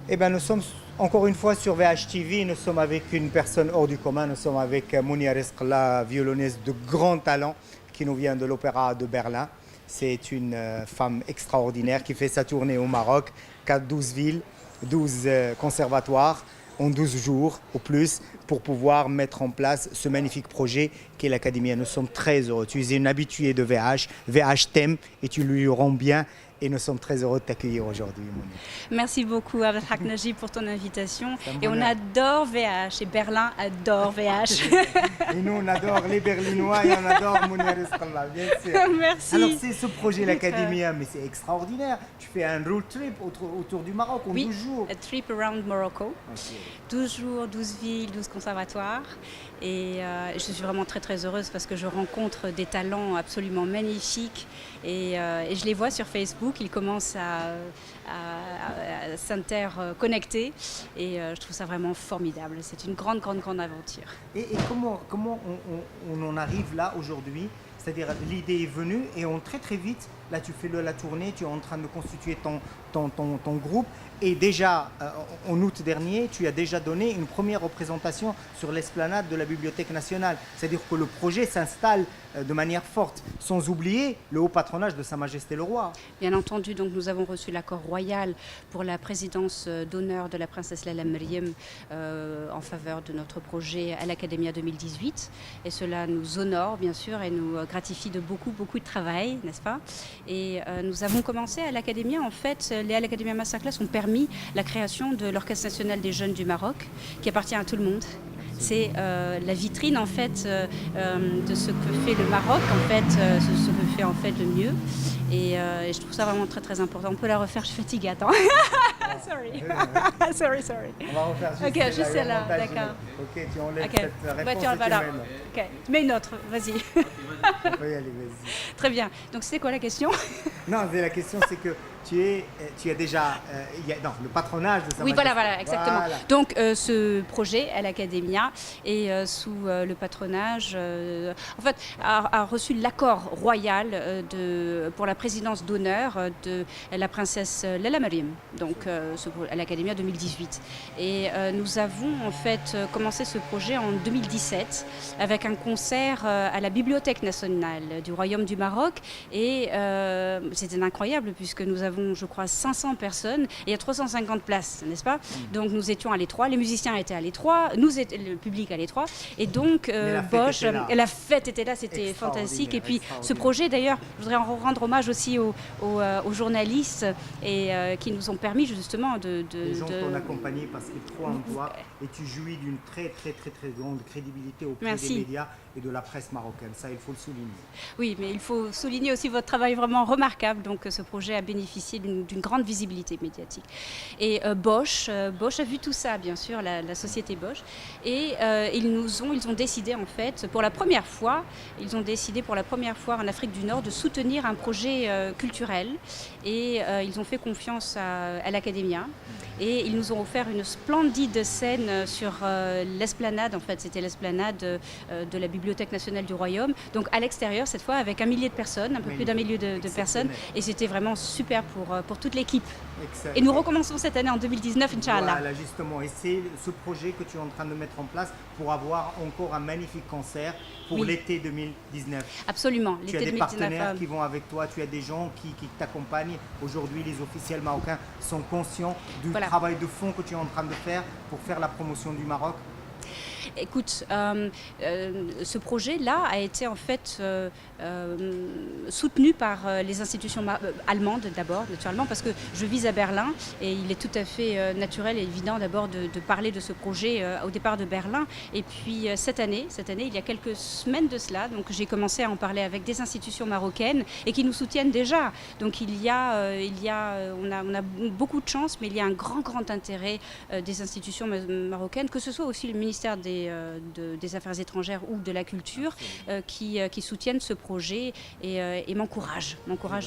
Eh bien, nous sommes encore une fois sur VHTV. Nous sommes avec une personne hors du commun. Nous sommes avec Mounia Rizqla, violoniste de grand talent qui nous vient de l'Opéra de Berlin. C'est une femme extraordinaire qui fait sa tournée au Maroc, 12 villes, 12 conservatoires en 12 jours au plus pour pouvoir mettre en place ce magnifique projet qu'est l'Académie. Nous sommes très heureux. Tu es une habituée de VH. VH t'aime et tu lui rends bien. Et nous sommes très heureux de t'accueillir aujourd'hui, Mounia. Merci beaucoup, Abdelhak Najib, pour ton invitation. Et on adore VH, et Berlin adore VH. Et nous, on adore les Berlinois et on adore Mounia Rizqla, bien sûr. Merci. Alors, c'est ce projet, l'Académie, mais c'est extraordinaire. Tu fais un road trip autour du Maroc en 12 jours. A trip around Morocco. Okay. 12 jours, 12 villes, 12 conservatoires. Et je suis vraiment très très heureuse parce que je rencontre des talents absolument magnifiques et je les vois sur Facebook, ils commencent à s'interconnecter et je trouve ça vraiment formidable. C'est une grande aventure. Et comment on en arrive là aujourd'hui? C'est-à-dire l'idée est venue et très vite, là tu fais la tournée, tu es en train de constituer ton groupe et déjà en août dernier, tu as déjà donné une première représentation sur l'esplanade de la Bibliothèque nationale. C'est-à-dire que le projet s'installe de manière forte, sans oublier le haut patronage de Sa Majesté le Roi. Bien entendu, donc nous avons reçu l'accord royal pour la présidence d'honneur de la princesse Lala Meriem en faveur de notre projet à l'Académie 2018 et cela nous honore bien sûr et nous gratifie de beaucoup de travail, n'est-ce pas? Et nous avons commencé à l'Académie, en fait, les l'Académie Masterclass ont permis la création de l'Orchestre national des jeunes du Maroc, qui appartient à tout le monde. C'est la vitrine en fait de ce que fait le Maroc, en fait, ce que fait en fait le mieux. Et je trouve ça vraiment très important. On peut la refaire, je suis fatiguée, attends. Sorry. sorry. On va refaire juste celle-là, d'accord. Ok, tu enlèves cette réponse bah, tiens, voilà. Ok, tu mets une autre, vas-y. On peut y aller, vas-y. Très bien. Donc c'était quoi la question? Non, la question c'est que tu as déjà le patronage de Sa Majesté. Oui, voilà, exactement. Voilà. Donc ce projet à l'Académia est sous le patronage, en fait, a reçu l'accord royal pour la présidence d'honneur de la princesse Lala Meriem, donc à l'Académia 2018. Et nous avons en fait commencé ce projet en 2017 avec un concert à la Bibliothèque nationale du Royaume du Maroc et c'était incroyable puisque nous avons, je crois, 500 personnes et il y a 350 places, n'est-ce pas? Donc nous étions à l'étroit, les musiciens étaient à l'étroit, le public à l'étroit et donc Bosch, la fête était là, c'était fantastique. Et puis ce projet d'ailleurs, je voudrais en rendre hommage aussi aux journalistes et qui nous ont permis justement les gens t'ont accompagné parce qu'ils croient en toi et tu jouis d'une très grande crédibilité auprès des médias et de la presse marocaine. Ça, il faut le souligner. Oui, mais il faut souligner aussi votre travail vraiment remarquable. Donc, ce projet a bénéficié d'une grande visibilité médiatique. Et Bosch a vu tout ça, bien sûr, la société Bosch. Et ils ont décidé, en fait, pour la première fois en Afrique du Nord de soutenir un projet culturel. Et ils ont fait confiance à l'Académia. Et ils nous ont offert une splendide scène sur l'esplanade. En fait, c'était l'esplanade de la Bibliothèque nationale du Royaume. Donc à l'extérieur, cette fois, avec 1 millier de personnes, un peu plus d'1 millier de personnes. Et c'était vraiment super pour toute l'équipe. Et nous recommençons cette année en 2019, Inch'Allah. Voilà, justement. Et c'est ce projet que tu es en train de mettre en place pour avoir encore un magnifique concert pour l'été 2019. Absolument. Tu as des partenaires qui vont avec toi, tu as des gens qui t'accompagnent. Aujourd'hui, les officiels marocains sont conscients du travail de fond que tu es en train de faire pour faire la promotion du Maroc. Écoute, ce projet-là a été en fait soutenu par les institutions allemandes d'abord, naturellement, parce que je vise à Berlin et il est tout à fait naturel et évident d'abord de parler de ce projet au départ de Berlin. Et puis cette année, il y a quelques semaines de cela, donc j'ai commencé à en parler avec des institutions marocaines et qui nous soutiennent déjà. Donc on a beaucoup de chance, mais il y a un grand intérêt des institutions marocaines, que ce soit aussi le ministère des Affaires étrangères ou de la Culture qui soutiennent ce projet et m'encouragent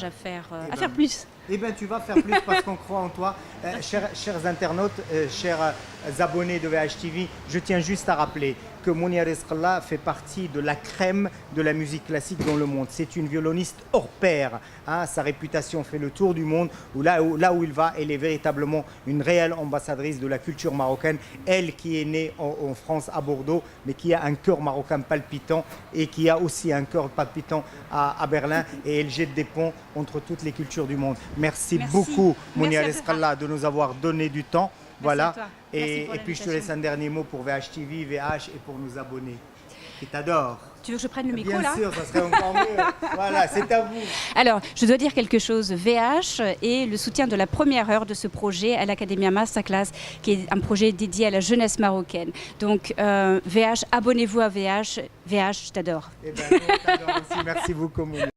à faire plus. Eh bien, tu vas faire plus parce qu'on croit en toi. Chers internautes, chers abonnés de VH TV, je tiens juste à rappeler que Mounia Rizqallah fait partie de la crème de la musique classique dans le monde. C'est une violoniste hors pair. Hein. Sa réputation fait le tour du monde. Là où il va, elle est véritablement une réelle ambassadrice de la culture marocaine. Elle qui est née en France, à Bordeaux, mais qui a un cœur marocain palpitant et qui a aussi un cœur palpitant à Berlin. Et elle jette des ponts entre toutes les cultures du monde. Merci beaucoup, Mounia Rizqallah, de nous avoir donné du temps. Voilà. Et puis je te laisse un dernier mot pour VH TV, VH et pour nos abonnés qui t'adorent. Tu veux que je prenne le micro là? Bien sûr, ça serait encore mieux. Voilà, c'est à vous. Alors, je dois dire quelque chose. VH est le soutien de la première heure de ce projet à l'Academia Masterclass, qui est un projet dédié à la jeunesse marocaine. Donc, VH, abonnez-vous à VH. VH, je t'adore. Eh bien, nous, on t'adore aussi. Merci beaucoup, Mounia.